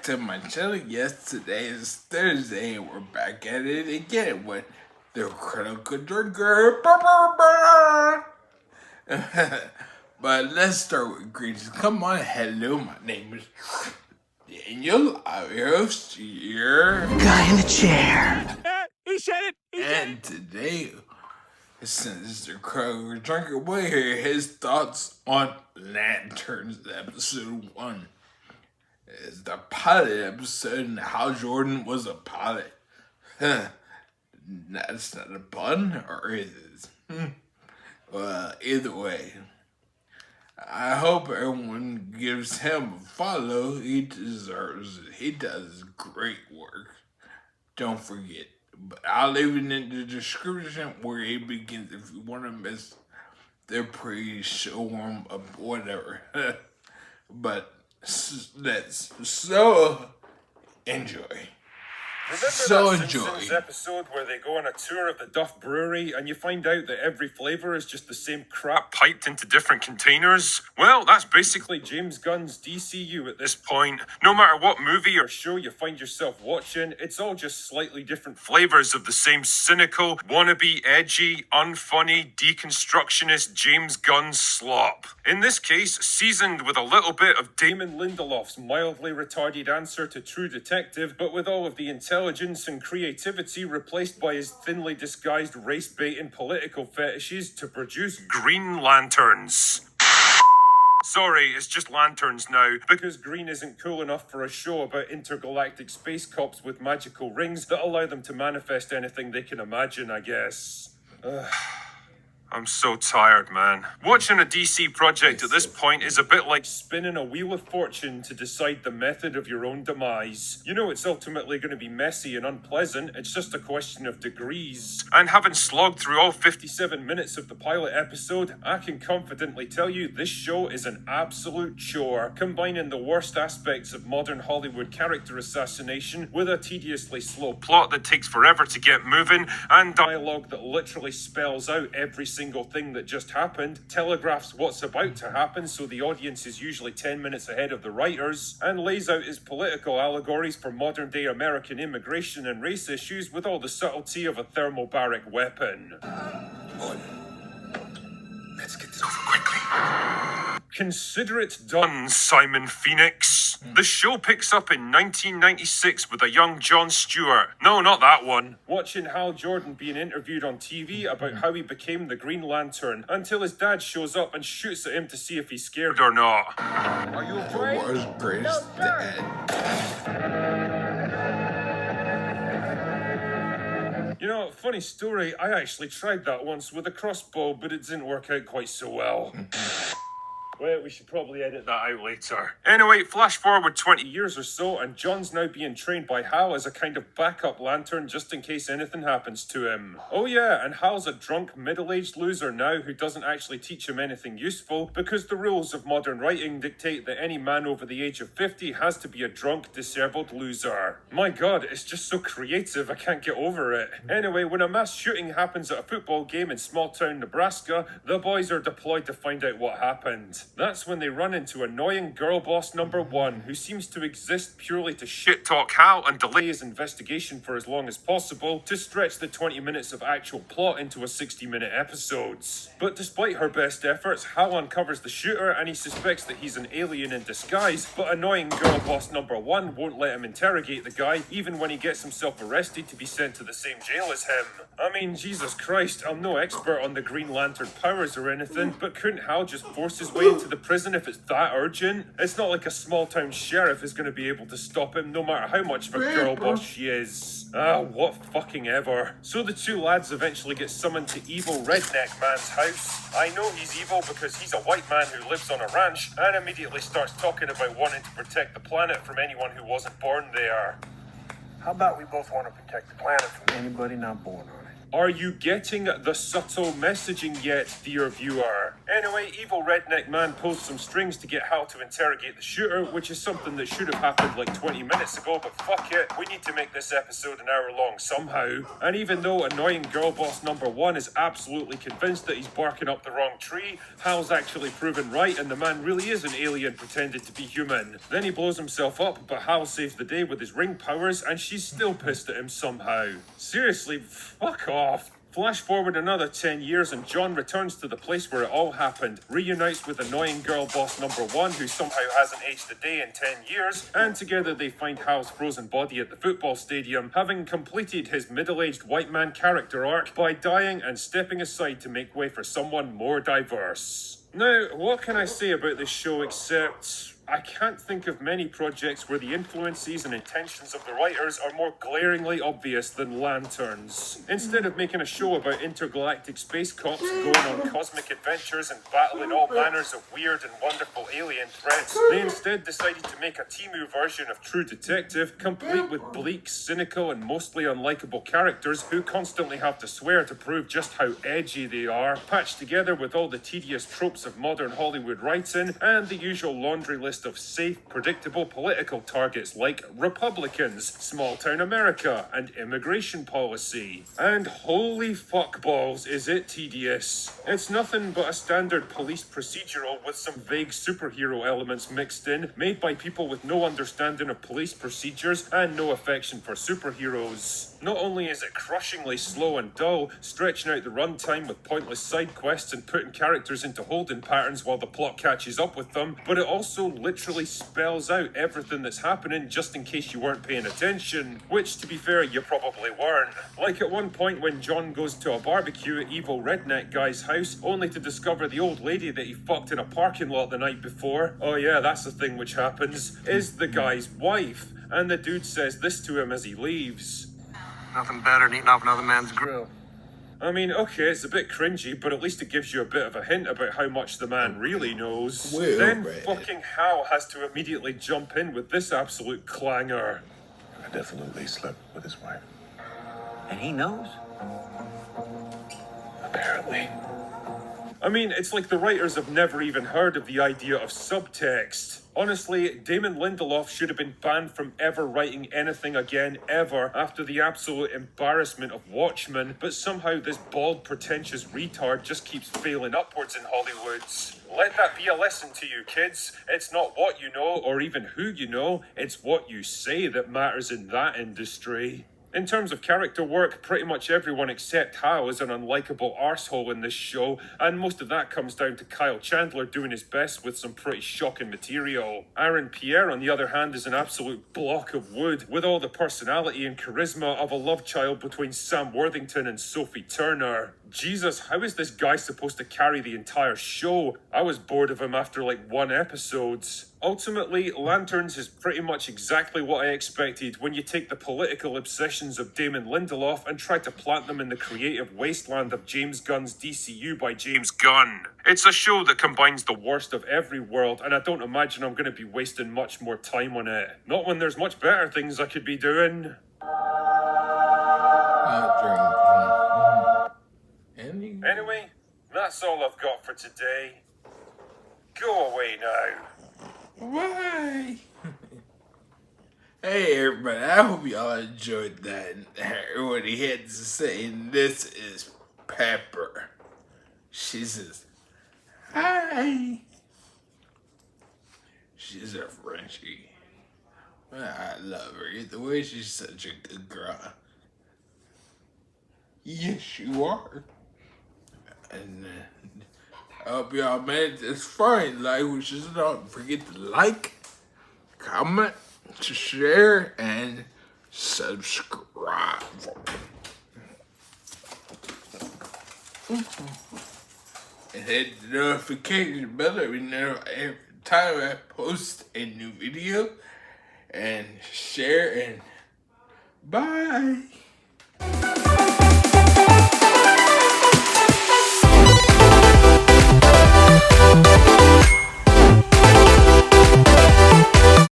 to my channel. Yes, today is Thursday and we're back at it again with the Critical Drinker. But let's start with greetings. Come on, hello, my name is Daniel. I'm your host here. Guy in the chair. He said it! And today, since the Critical Drinker will hear his thoughts on Lanterns episode 1. It's the pilot episode and how Jordan was a pilot. That's not a pun, or is it? Well, either way, I hope everyone gives him a follow. He deserves it. He does great work. Don't forget. But I'll leave it in the description where he begins if you want to miss the pre-show warm-up, whatever. But let's enjoy. Remember that Simpsons episode where they go on a tour of the Duff Brewery and you find out that every flavour is just the same crap piped into different containers? Well, that's basically James Gunn's DCU at this point. No matter what movie or show you find yourself watching, it's all just slightly different flavours of the same cynical, wannabe, edgy, unfunny, deconstructionist James Gunn slop. In this case, seasoned with a little bit of Damon Lindelof's mildly retarded answer to True Detective, but with all of the intelligence and creativity replaced by his thinly disguised race-baiting political fetishes to produce Green Lanterns. Sorry, it's just lanterns now, because green isn't cool enough for a show about intergalactic space cops with magical rings that allow them to manifest anything they can imagine, I guess. I'm so tired, man. Watching a DC project at this point is a bit like spinning a wheel of fortune to decide the method of your own demise. You know it's ultimately going to be messy and unpleasant, it's just a question of degrees. And having slogged through all 57 minutes of the pilot episode, I can confidently tell you this show is an absolute chore, combining the worst aspects of modern Hollywood character assassination with a tediously slow plot that takes forever to get moving, and dialogue that literally spells out every single thing that just happened, telegraphs what's about to happen so the audience is usually 10 minutes ahead of the writers, and lays out his political allegories for modern day American immigration and race issues with all the subtlety of a thermobaric weapon. Boy, let's get this over quickly. Consider it done, Simon Phoenix. The show picks up in 1996 with a young Jon Stewart. No, not that one. Watching Hal Jordan being interviewed on TV about how he became the Green Lantern until his dad shows up and shoots at him to see if he's scared or not. Are you afraid? The world's greatest dad. You know, funny story, I actually tried that once with a crossbow, but it didn't work out quite so well. Well, we should probably edit that out later. Anyway, flash forward 20 years or so, and John's now being trained by Hal as a kind of backup lantern just in case anything happens to him. Oh yeah, and Hal's a drunk, middle-aged loser now who doesn't actually teach him anything useful because the rules of modern writing dictate that any man over the age of 50 has to be a drunk, disabled loser. My god, it's just so creative, I can't get over it. Anyway, when a mass shooting happens at a football game in small-town Nebraska, the boys are deployed to find out what happened. That's when they run into annoying girl boss number 1, who seems to exist purely to shit-talk Hal and delay his investigation for as long as possible to stretch the 20 minutes of actual plot into a 60-minute episodes. But despite her best efforts, Hal uncovers the shooter and he suspects that he's an alien in disguise, but annoying girl boss number 1 won't let him interrogate the guy, even when he gets himself arrested to be sent to the same jail as him. I mean, Jesus Christ, I'm no expert on the Green Lantern powers or anything, but couldn't Hal just force his way into the prison if it's that urgent? It's not like a small town sheriff is going to be able to stop him no matter how much of a girl boss she is. What fucking ever. So the two lads eventually get summoned to evil redneck man's house. I know he's evil because he's a white man who lives on a ranch and immediately starts talking about wanting to protect the planet from anyone who wasn't born there. How about we both want to protect the planet from anybody not born on it? Are you getting the subtle messaging yet, dear viewer? Anyway, evil redneck man pulls some strings to get Hal to interrogate the shooter, which is something that should have happened like 20 minutes ago, but fuck it, we need to make this episode an hour long somehow. And even though annoying girl boss number 1 is absolutely convinced that he's barking up the wrong tree, Hal's actually proven right and the man really is an alien pretended to be human. Then he blows himself up, but Hal saves the day with his ring powers and she's still pissed at him somehow. Seriously, fuck off. Flash forward another 10 years and John returns to the place where it all happened, reunites with annoying girl boss number 1 who somehow hasn't aged a day in 10 years, and together they find Hal's frozen body at the football stadium, having completed his middle-aged white man character arc by dying and stepping aside to make way for someone more diverse. Now, what can I say about this show except I can't think of many projects where the influences and intentions of the writers are more glaringly obvious than Lanterns. Instead of making a show about intergalactic space cops going on cosmic adventures and battling all manners of weird and wonderful alien threats, they instead decided to make a Temu version of True Detective, complete with bleak, cynical, and mostly unlikable characters who constantly have to swear to prove just how edgy they are, patched together with all the tedious tropes of modern Hollywood writing, and the usual laundry list of safe, predictable political targets like Republicans, small-town America, and immigration policy. And holy fuckballs, is it tedious. It's nothing but a standard police procedural with some vague superhero elements mixed in, made by people with no understanding of police procedures and no affection for superheroes. Not only is it crushingly slow and dull, stretching out the runtime with pointless side quests and putting characters into holding patterns while the plot catches up with them, but it also literally spells out everything that's happening just in case you weren't paying attention, which to be fair you probably weren't. Like at one point when John goes to a barbecue at evil redneck guy's house only to discover the old lady that he fucked in a parking lot the night before, oh yeah, that's the thing which happens, is the guy's wife, and the dude says this to him as he leaves. Nothing better than eating off another man's grill. I mean, okay, it's a bit cringy, but at least it gives you a bit of a hint about how much the man really knows. Well, then right. fucking Hal has to immediately jump in with this absolute clanger. I definitely slept with his wife. And he knows? Apparently. I mean, it's like the writers have never even heard of the idea of subtext. Honestly, Damon Lindelof should have been banned from ever writing anything again ever after the absolute embarrassment of Watchmen, but somehow this bald, pretentious retard just keeps failing upwards in Hollywoods. Let that be a lesson to you, kids. It's not what you know or even who you know, it's what you say that matters in that industry. In terms of character work, pretty much everyone except Hal is an unlikable arsehole in this show, and most of that comes down to Kyle Chandler doing his best with some pretty shocking material. Aaron Pierre, on the other hand, is an absolute block of wood, with all the personality and charisma of a love child between Sam Worthington and Sophie Turner. Jesus, how is this guy supposed to carry the entire show? I was bored of him after like 1 episode. Ultimately, Lanterns is pretty much exactly what I expected when you take the political obsessions of Damon Lindelof and try to plant them in the creative wasteland of James Gunn's DCU by James Gunn. It's a show that combines the worst of every world, and I don't imagine I'm going to be wasting much more time on it. Not when there's much better things I could be doing. Anyway, that's all I've got for today. Go away now. Why? Hey everybody, I hope y'all enjoyed that. What he had to say, this is Pepper. She says, hi. She's a Frenchie. I love her. The way she's such a good girl. Yes, you are. And I hope y'all made this fun. Just don't forget to like, comment, to share, and subscribe. And hit the notification bell every time I post a new video. And share and bye.